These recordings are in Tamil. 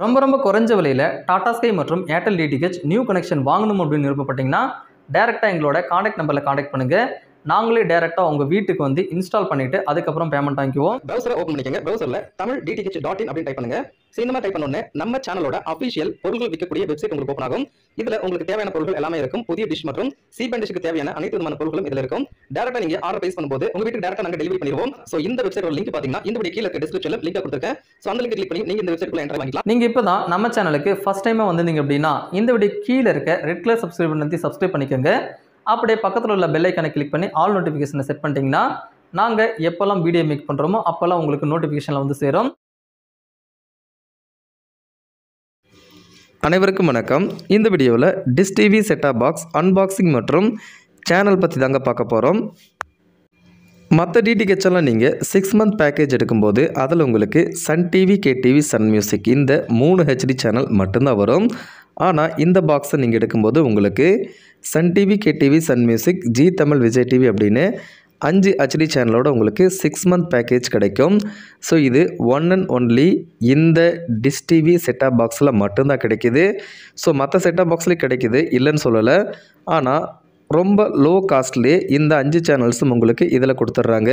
ரொம்ப ரொம்ப குறைஞ்ச விலையில் டாடா ஸ்கை மற்றும் ஏர்டெல் டிடிஹெச் நியூ கனெக்ஷன் வாங்கணும் அப்படின்னு விருப்பப்பட்டீங்கன்னா டேரெக்டாக எங்களோட காண்டாக்ட் நம்பரில் காண்டாக்ட் பண்ணுங்கள். நாங்களே டேரெக்டாக உங்கள் வீட்டுக்கு வந்து இன்ஸ்டால் பண்ணிவிட்டு அதுக்கப்புறம் பேமெண்ட் வாங்கிக்குவோம். ப்ரௌசரை ஓப்பன் பண்ணிக்கங்க. ப்ரௌசரில் தமிழ் DTH.in அப்படின்னு டைப் பண்ணுங்க. இந்த மாதிரி டைப் பண்ணோன்னே நம்ம சேனலோட அஃபிஷியல் பொருட்கள் விற்கக்கூடிய வெப்சைட் உங்களுக்கு ஓப்பன் ஆகும். இதில் உங்களுக்கு தேவையான பொருட்கள் எல்லாமே இருக்கும். புதிய டிஷ் மற்றும் சீப் அண்ட் டிஷ்க்கு தேவையான அனைத்து விதமான பொருட்களும் இதில் இருக்கும். டேரெக்டாக நீங்கள் ஆர்டர் பிளேஸ் பண்ணும்போது உங்கள் வீட்டுக்கு டேரெக்டாக நாங்கள் டெலிவரி பண்ணிடுவோம். ஸோ இந்த வெப்சைட்டோட லிங்க் பார்த்தீங்கன்னா இந்த வீடியோ கீழே டிஸ்கிரிப்ஷனில் லிங்க் கொடுத்துருக்கேன். ஸோ அந்த லிங்க் கிளிக் பண்ணி நீங்கள் இந்த வெப்சைட்ல என்டர் வாங்கிக்கலாம். நீங்கள் இப்போ தான் நம்ம சேனலுக்கு ஃபஸ்ட் டைமாக வந்திருந்தீங்க அப்படின்னா இந்த வீடியோ கீழே இருக்க ரெட் கலர் சப்ஸ்கிரைப் பண்ணி சப்ஸ்கிரைப் பண்ணிக்கோங்க. அப்படியே பக்கத்தில் உள்ள பெல் ஐக்கானை கிளிக் பண்ணி ஆல் நோட்டிஃபிகேஷனை செட் பண்ணிட்டீங்கன்னா நாங்கள் எப்போல்லாம் வீடியோ மேக் பண்ணுறோமோ அப்போல்லாம் உங்களுக்கு நோட்டிஃபிகேஷனில் வந்து சேரும். அனைவருக்கும் வணக்கம். இந்த வீடியோவில் Dish TV set top box unboxing மற்றும் சேனல் பற்றி தாங்க பார்க்க போகிறோம். மற்ற டிடிஹெச்எல்லாம் நீங்கள் 6 மந்த் பேக்கேஜ் எடுக்கும்போது அதில் உங்களுக்கு Sun TV, KTV, Sun Music இந்த 3 ஹெச்டி சேனல் மட்டும்தான் வரும். ஆனால் இந்த பாக்ஸை நீங்கள் எடுக்கும்போது உங்களுக்கு Sun TV, KTV, Sun Music, Zee Tamil, Vijay TV அப்படின்னு 5 ஹெச்டி சேனலோட உங்களுக்கு 6 மந்த் பேக்கேஜ் கிடைக்கும். ஸோ இது ஒன் அண்ட் ஒன்லி இந்த டிஷ் டிவி செட்டாப் பாக்ஸில் மட்டும்தான் கிடைக்கிது. ஸோ மற்ற செட்டாப் பாக்ஸ்லேயும் கிடைக்கிது, இல்லைன்னு சொல்லலை. ஆனால் ரொம்ப லோ காஸ்ட்லேயே இந்த 5 சேனல்ஸும் உங்களுக்கு இதில் கொடுத்துட்றாங்க.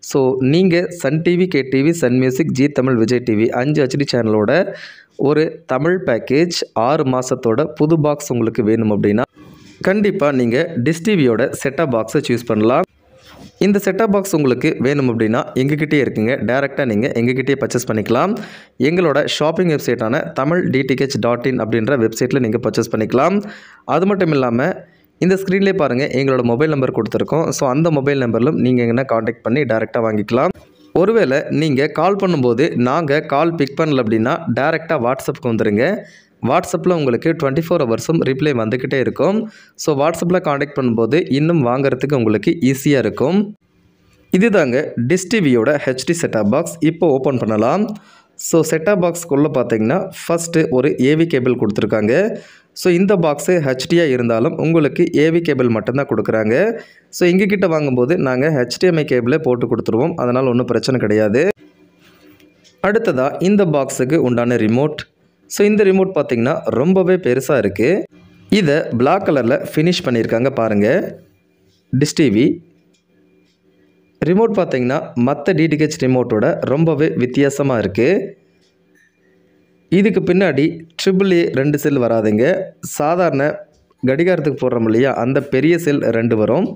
ஸோ நீங்கள் Sun TV, KTV, Sun Music, Zee Tamil, Vijay TV 5 HD சேனலோட ஒரு தமிழ் பேக்கேஜ் 6 மாதத்தோட புது பாக்ஸ் உங்களுக்கு வேணும் அப்படின்னா கண்டிப்பாக நீங்கள் டிஷ் டிவியோட செட்டாப் பாக்ஸை சூஸ் பண்ணலாம். இந்த செட்டாப் பாக்ஸ் உங்களுக்கு வேணும் அப்படின்னா எங்ககிட்டே இருக்குங்க. டேரெக்டாக நீங்கள் எங்ககிட்டே பர்ச்சேஸ் பண்ணிக்கலாம். எங்களோட ஷாப்பிங் வெப்சைட்டான தமிழ் DTH.in அப்படின்ற வெப்சைட்டில் நீங்கள் பர்ச்சேஸ் பண்ணிக்கலாம். அது மட்டும் இல்லாமல் இந்த ஸ்க்ரீன்லேயே பாருங்கள் எங்களோட மொபைல் நம்பர் கொடுத்துருக்கோம். ஸோ அந்த மொபைல் நம்பரிலும் நீங்கள் எங்கன்னா காண்டாக்ட் பண்ணி டேரெக்டாக வாங்கிக்கலாம். ஒருவேளை நீங்கள் கால் பண்ணும்போது நாங்கள் கால் பிக் பண்ணல அப்படின்னா டேரெக்டாக வாட்ஸ்அப்புக்கு வந்துடுங்க. வாட்ஸ்அப்பில் உங்களுக்கு 24 ஹவர்ஸும் ரிப்ளை வந்துக்கிட்டே இருக்கும். ஸோ வாட்ஸ்அப்பில் காண்டாக்ட் பண்ணும்போது இன்னும் வாங்குறதுக்கு உங்களுக்கு ஈஸியாக இருக்கும். இதுதாங்க டிஷ் டிவியோட ஹெச்டி செட்டாப் பாக்ஸ். இப்போ ஓப்பன் பண்ணலாம். ஸோ செட்டாப் பாக்ஸ்க்குள்ளே பார்த்தீங்கன்னா ஃபஸ்ட்டு ஒரு ஏவி கேபிள் கொடுத்துருக்காங்க. ஸோ இந்த பாக்ஸு ஹெச்டியாக இருந்தாலும் உங்களுக்கு ஏவி கேபிள் மட்டும்தான் கொடுக்குறாங்க. ஸோ எங்ககிட்ட வாங்கும்போது நாங்கள் HDMI கேபிளே போட்டு கொடுத்துருவோம். அதனால் ஒன்றும் பிரச்சனை கிடையாது. அடுத்ததாக இந்த பாக்ஸுக்கு உண்டான ரிமோட். ஸோ இந்த ரிமோட் பார்த்திங்கன்னா ரொம்பவே பெருசாக இருக்குது. இதை பிளாக் கலரில் ஃபினிஷ் பண்ணியிருக்காங்க பாருங்கள். டிஷ் டிவி ரிமோட் பார்த்திங்கன்னா மற்ற டிடிஹெச் ரிமோட்டோட ரொம்பவே வித்தியாசமாக இருக்குது. இதுக்கு பின்னாடி AAA 2 செல் வராதுங்க. சாதாரண கடிகாரத்துக்கு போடுறோம் இல்லையா, அந்த பெரிய செல் 2 வரும்.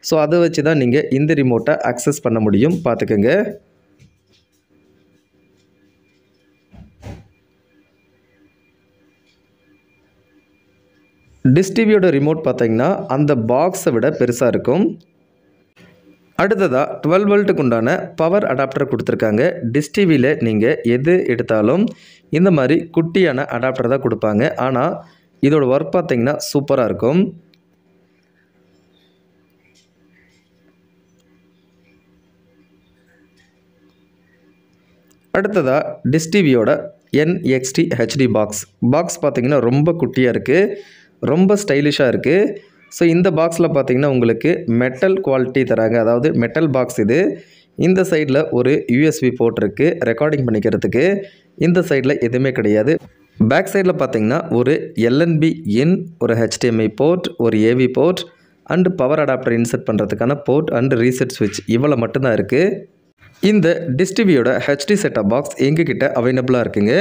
ஸோ அதை வச்சு தான் நீங்கள் இந்த ரிமோட்டை அக்சஸ் பண்ண முடியும். பார்த்துக்கோங்க. டிஷ் டிவியோட ரிமோட் பார்த்தீங்கன்னா அந்த பாக்ஸை விட பெருசாக இருக்கும். அடுத்ததாக 12 வோல்ட்டுக்கு உண்டான பவர் அடாப்டர் கொடுத்துருக்காங்க. டிஷ் டிவியில் நீங்கள் எது எடுத்தாலும் இந்த மாதிரி குட்டியான அடாப்டர் தான் கொடுப்பாங்க. ஆனால் இதோட ஒர்க் பார்த்திங்கன்னா சூப்பராக இருக்கும். அடுத்ததாக டிஷ் டிவியோட NXT HD பாக்ஸ் பார்த்திங்கன்னா ரொம்ப குட்டியாக இருக்குது, ரொம்ப ஸ்டைலிஷாக இருக்குது. ஸோ இந்த பாக்ஸில் பார்த்திங்கன்னா உங்களுக்கு மெட்டல் குவாலிட்டி தராங்க. அதாவது மெட்டல் பாக்ஸ் இது. இந்த சைடில் ஒரு USB போட்டிருக்கு ரெக்கார்டிங் பண்ணிக்கிறதுக்கு. இந்த சைடில் எதுவுமே கிடையாது. பேக் சைடில் பார்த்திங்கன்னா ஒரு LNB இன், ஒரு HDMI போர்ட், ஒரு AV port and power adapter insert பண்ணுறதுக்கான போர்ட் அண்டு ரீசெட் ஸ்விட்ச் இவ்வளோ மட்டும்தான் இருக்குது. இந்த டிஷ் டிவியோட ஹெச்டி செட்டாப் பாக்ஸ் எங்ககிட்ட அவைலபிளாக இருக்குங்க.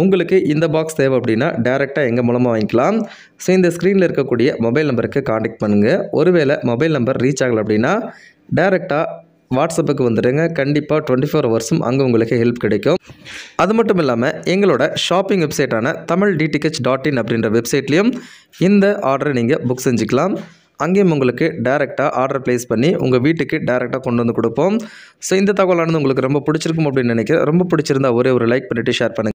உங்களுக்கு இந்த பாக்ஸ் தேவை அப்படின்னா டேரெக்டாக எங்கள் மூலமாக வாங்கிக்கலாம். ஸோ இந்த ஸ்க்ரீனில் இருக்கக்கூடிய மொபைல் நம்பருக்கு காண்டாக்ட் பண்ணுங்கள். ஒருவேளை மொபைல் நம்பர் ரீச் ஆகலை அப்படின்னா டேரெக்டாக வாட்ஸ்அப்புக்கு வந்துடுங்க. கண்டிப்பாக 24 ஹவர்ஸும் அங்கே உங்களுக்கு ஹெல்ப் கிடைக்கும். அது மட்டும் இல்லாமல் எங்களோட ஷாப்பிங் வெப்சைட்டான தமிழ் DTH.in அப்படின்ற வெப்சைட்லேயும் இந்த ஆர்டரை நீங்கள் புக் செஞ்சுக்கலாம். அங்கேயும் உங்களுக்கு டேரெக்டாக ஆர்டர் ப்ளேஸ் பண்ணி உங்கள் வீட்டுக்கு டேரெக்டாக கொண்டு வந்து கொடுப்போம். ஸோ இந்த தகவலானது உங்களுக்கு ரொம்ப பிடிச்சிருக்கும் அப்படின்னு நினைக்கிறேன். ரொம்ப பிடிச்சிருந்தா ஒரே ஒரு லைக் பண்ணிவிட்டு ஷேர் பண்ணுங்கள்.